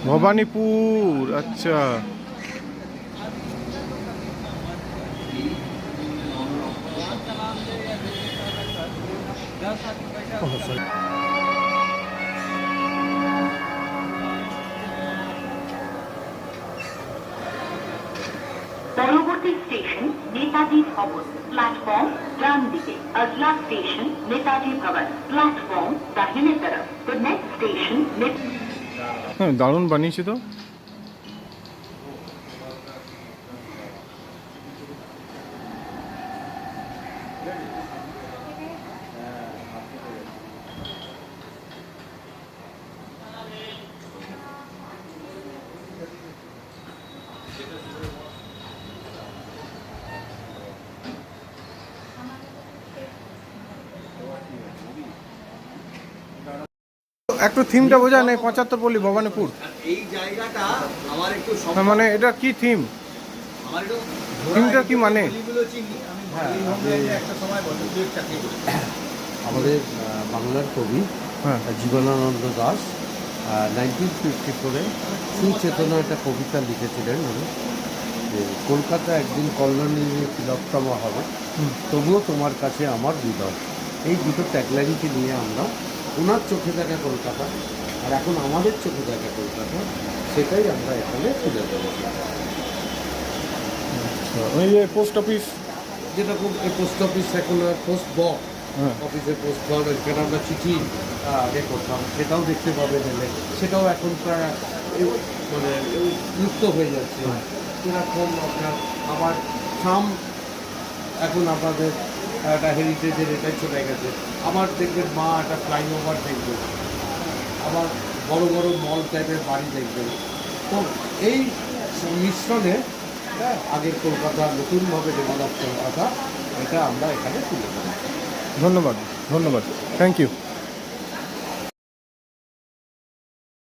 ভবানীপুর, আচ্ছা। পরবর্তী স্টেশন নেতাজি ভবন, प्लेटफॉर्म डान दिखे। अगला स्टेशन नेताजी भवन, प्लेटफॉर्म दाहिने तरफ। द नेक्स्ट स्टेशन হ্যাঁ, দারুণ বানিয়েছে তো। একটু থিমটা বোঝা নেই, 75 পল্লী ভবানীপুর। এই জায়গাটা আমার একটু হ্যাঁ, মানে এটা কি থিম? থিমটা কি মানে? একটা সময় বছর দুয়েক চাকরি করি। আমাদের বাংলার কবি হ্যাঁ, জীবনানন্দ দাশ 1954 সুচেতনা একটা কবিতা লিখেছিলেন উনি, যে কলকাতা একদিন কল্যাণী তিলোত্তমা হবে, তবুও তোমার কাছে আমার হৃদয়। এই দুটো ট্যাগলাইনকে নিয়ে আমরা ওনার চোখে দেখা কলকাতা আর এখন আমাদের চোখে দেখা কলকাতা, সেটাই আমরা এখানে তুলে ধরেছি। ওই যে পোস্ট অফিস, যেরকম এই পোস্ট অফিস এখন পোস্ট বক্স, হ্যাঁ, অফিসের পোস্ট বক্স, যেখানে আমরা চিঠি করতাম, সেটাও দেখতে পাবেন এলে। সেটাও এখন প্রায় মানে লুপ্ত হয়ে যাচ্ছে। এরকম আপনার আমার ট্রাম এখন আমাদের একটা হেরিটেজের এটাই চলে গেছে। আবার দেখবেন মা একটা ফ্লাইওভার দেখবেন, আবার বড় বড় মল টাইপের বাড়ি দেখবেন। তো এই মিশ্রণে আগের কলকাতা নতুনভাবে ডেভেলপ কলকাতা, এটা আমরা এখানে তুলে ধরি। ধন্যবাদ, ধন্যবাদ, থ্যাংক ইউ।